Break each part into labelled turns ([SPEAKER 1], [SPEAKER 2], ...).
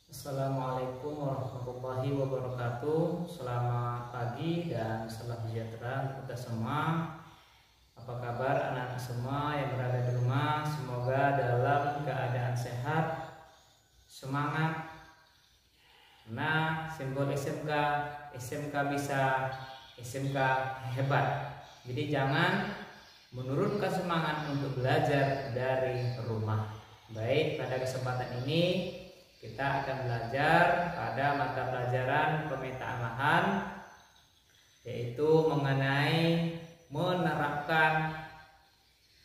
[SPEAKER 1] Assalamualaikum warahmatullahi wabarakatuh. Selamat pagi dan salam sejahtera untuk kita semua. Apa kabar anak-anak semua yang berada di rumah? Semoga dalam keadaan sehat, semangat. Nah, simbol SMK, SMK bisa, SMK hebat. Jadi jangan menurunkan semangat untuk belajar dari rumah. Baik, pada kesempatan ini kita akan belajar pada mata pelajaran pemetaan lahan, yaitu mengenai menerapkan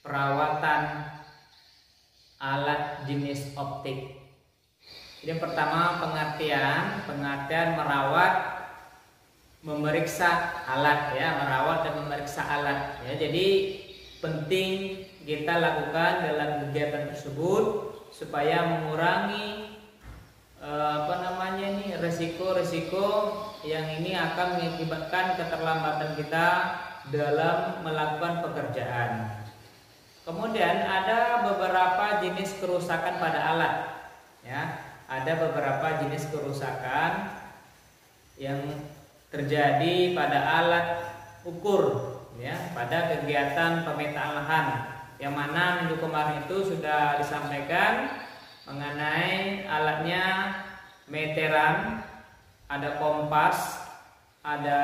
[SPEAKER 1] perawatan alat jenis optik. Jadi yang pertama pengertian merawat, memeriksa alat ya, merawat dan memeriksa alat ya. Jadi penting kita lakukan dalam kegiatan tersebut supaya mengurangi resiko-resiko yang ini akan mengakibatkan keterlambatan kita dalam melakukan pekerjaan. Kemudian ada beberapa jenis kerusakan pada alat ya. Ada beberapa jenis kerusakan yang terjadi pada alat ukur ya, pada kegiatan pemetaan lahan, yang mana minggu kemarin itu sudah disampaikan mengenai alatnya meteran, ada kompas, ada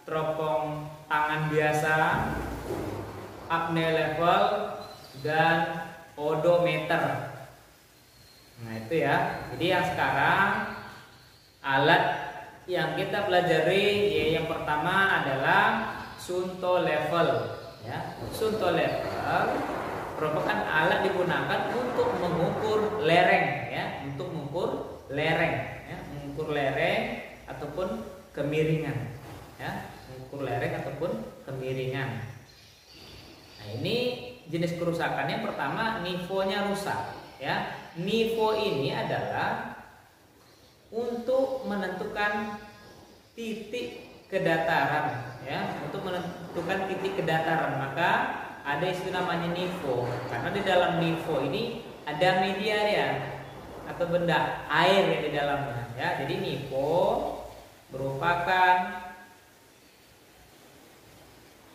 [SPEAKER 1] teropong tangan biasa, acne level, dan odometer. Nah itu ya. Jadi yang sekarang alat yang kita pelajari yang pertama adalah Sunto level ya. Sunto level merupakan alat digunakan untuk mengukur lereng ya, untuk mengukur lereng ya, mengukur lereng ataupun kemiringan ya, mengukur lereng ataupun kemiringan. Nah, ini jenis kerusakannya pertama nivonya rusak ya. Nivo ini adalah untuk menentukan titik kedataran ya, untuk menentukan titik kedataran, maka ada istilah namanya nivo, karena di dalam nivo ini ada media ya, atau benda air yang di dalamnya ya. Jadi nivo merupakan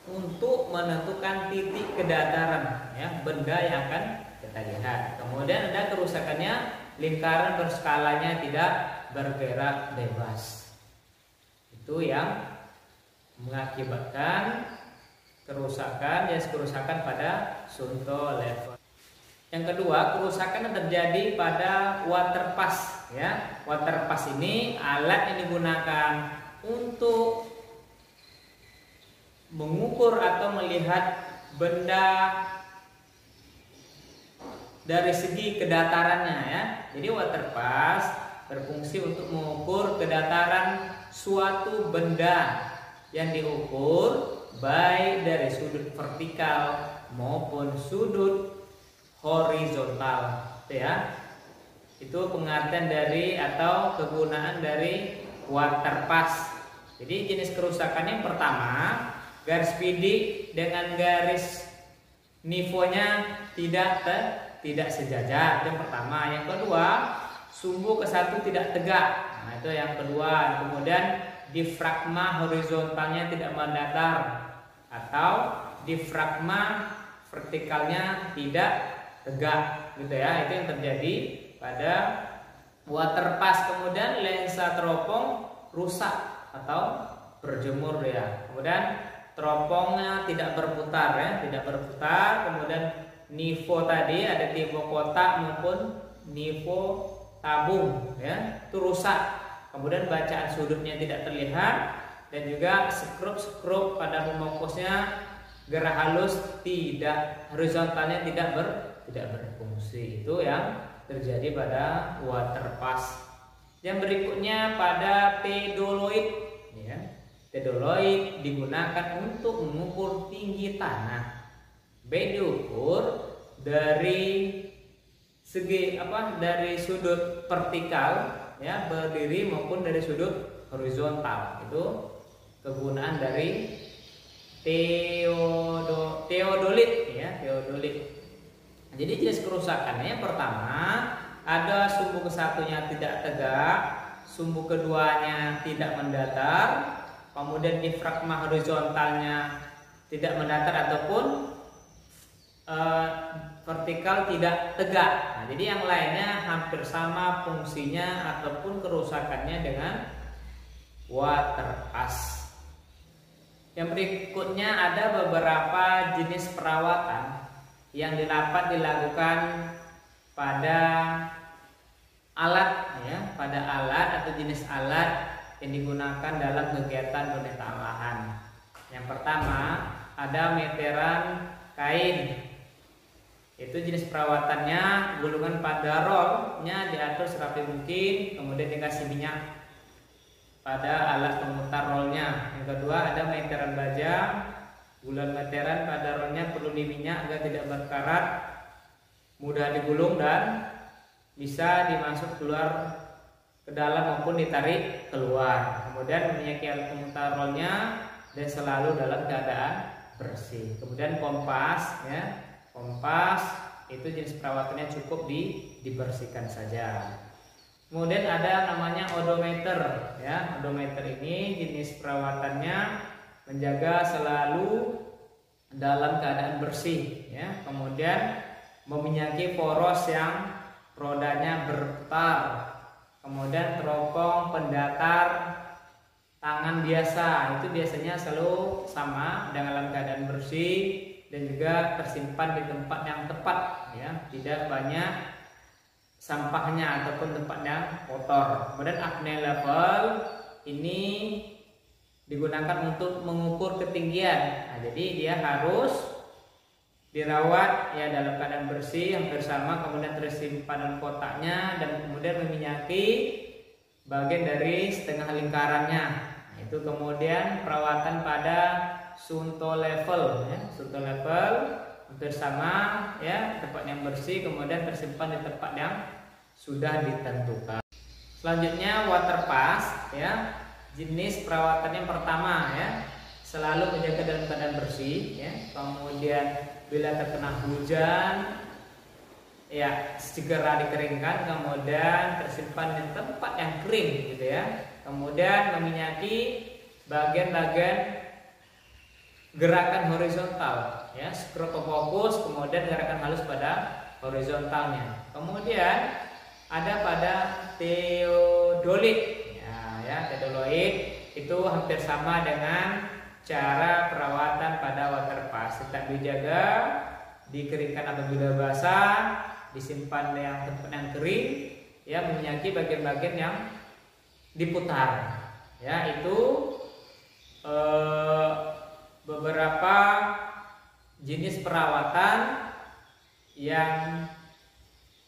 [SPEAKER 1] untuk menentukan titik kedataran ya, benda yang akan kita lihat. Kemudian ada kerusakannya lingkaran berskalanya tidak bergerak bebas. Itu yang mengakibatkan kerusakan pada Sunto level. Yang kedua, kerusakan yang terjadi pada water pass ya. Water pass ini alat yang digunakan untuk mengukur atau melihat benda dari segi kedatarannya ya. Jadi water pass berfungsi untuk mengukur kedataran suatu benda yang diukur baik dari sudut vertikal maupun sudut horizontal ya. Itu pengertian dari atau kegunaan dari water pass. Jadi jenis kerusakan yang pertama, garis bidik dengan garis nivonya tidak sejajar, itu yang pertama. Yang kedua, sumbu ke satu tidak tegak. Nah, itu yang kedua. Kemudian difragma horizontalnya tidak mendatar atau difragma vertikalnya tidak tegak gitu ya. Itu yang terjadi pada water pass. Kemudian lensa teropong rusak atau berjemur ya. Kemudian teropongnya tidak berputar ya, tidak berputar. Kemudian nivo tadi ada nivo kotak maupun nivo tabung ya, itu rusak. Kemudian bacaan sudutnya tidak terlihat, dan juga skrup pada pemfokusnya gerak halus tidak, horizontalnya tidak berfungsi. Itu yang terjadi pada water pass. Yang berikutnya pada pedoloid ya. Pedoloid digunakan untuk mengukur tinggi tanah, baik diukur dari segi dari sudut vertikal ya, berdiri maupun dari sudut horizontal. Itu kegunaan dari teodolit ya, teodolit. Jadi jenis kerusakannya yang pertama ada sumbu kesatunya tidak tegak, sumbu keduanya tidak mendatar, kemudian difragma horizontalnya tidak mendatar ataupun vertikal tidak tegak. Nah, jadi yang lainnya hampir sama fungsinya ataupun kerusakannya dengan water pass. Yang berikutnya ada beberapa jenis perawatan yang dapat dilakukan pada alat pada alat atau jenis alat yang digunakan dalam kegiatan pemetaan lahan. Yang pertama ada meteran kain. Itu jenis perawatannya, gulungan pada rollnya diatur serapi mungkin, kemudian dikasih minyak pada alat pemutar rollnya. Yang kedua ada meteran baja. Gulungan meteran pada rollnya perlu diminyak agar tidak berkarat, mudah digulung dan bisa dimasuk keluar ke dalam maupun ditarik keluar. Kemudian meminyaki alat pemutar rollnya dan selalu dalam keadaan bersih. Kemudian kompas kompas itu jenis perawatannya cukup dibersihkan saja. Kemudian ada namanya odometer odometer ini jenis perawatannya menjaga selalu dalam keadaan bersih kemudian meminyaki poros yang rodanya berputar, kemudian teropong pendatar tangan biasa itu biasanya selalu sama dalam keadaan bersih dan juga tersimpan di tempat yang tepat tidak banyak sampahnya ataupun tempat yang kotor. Kemudian apnea level ini digunakan untuk mengukur ketinggian. Nah, jadi dia harus dirawat dalam keadaan bersih yang bersama, kemudian tersimpan dalam kotaknya dan kemudian meminyaki bagian dari setengah lingkarannya. Nah, itu kemudian perawatan pada sunto level sunto level hampir sama tempat yang bersih kemudian tersimpan di tempat yang sudah ditentukan. Selanjutnya water pass jenis perawatan yang pertama selalu menjaga dalam keadaan bersih kemudian bila terkena hujan segera dikeringkan kemudian tersimpan di tempat yang kering kemudian meminyaki bagian-bagian gerakan horizontal skrotofokus, kemudian gerakan halus pada horizontalnya. Kemudian ada pada theodolite theodolite itu hampir sama dengan cara perawatan pada water pass, tetap dijaga, dikeringkan apabila basah, disimpan yang tempat yang kering meminyaki bagian-bagian yang diputar itu beberapa jenis perawatan yang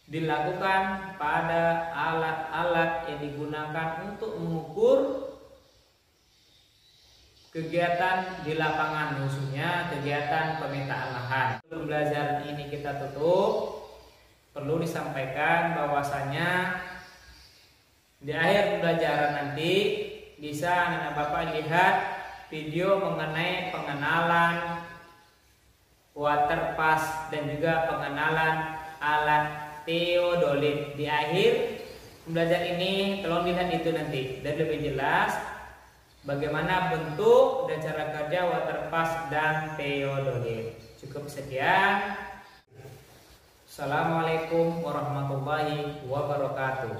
[SPEAKER 1] dilakukan pada alat-alat yang digunakan untuk mengukur kegiatan di lapangan, khususnya kegiatan pemetaan lahan. Pembelajaran ini kita tutup, perlu disampaikan bahwasanya di akhir pembelajaran nanti bisa anak bapak lihat video mengenai pengenalan water pass dan juga pengenalan alat theodolite. Di akhir pembelajaran ini tolong dilihat itu nanti dan lebih jelas bagaimana bentuk dan cara kerja water pass dan theodolite. Cukup sekian. Assalamualaikum warahmatullahi wabarakatuh.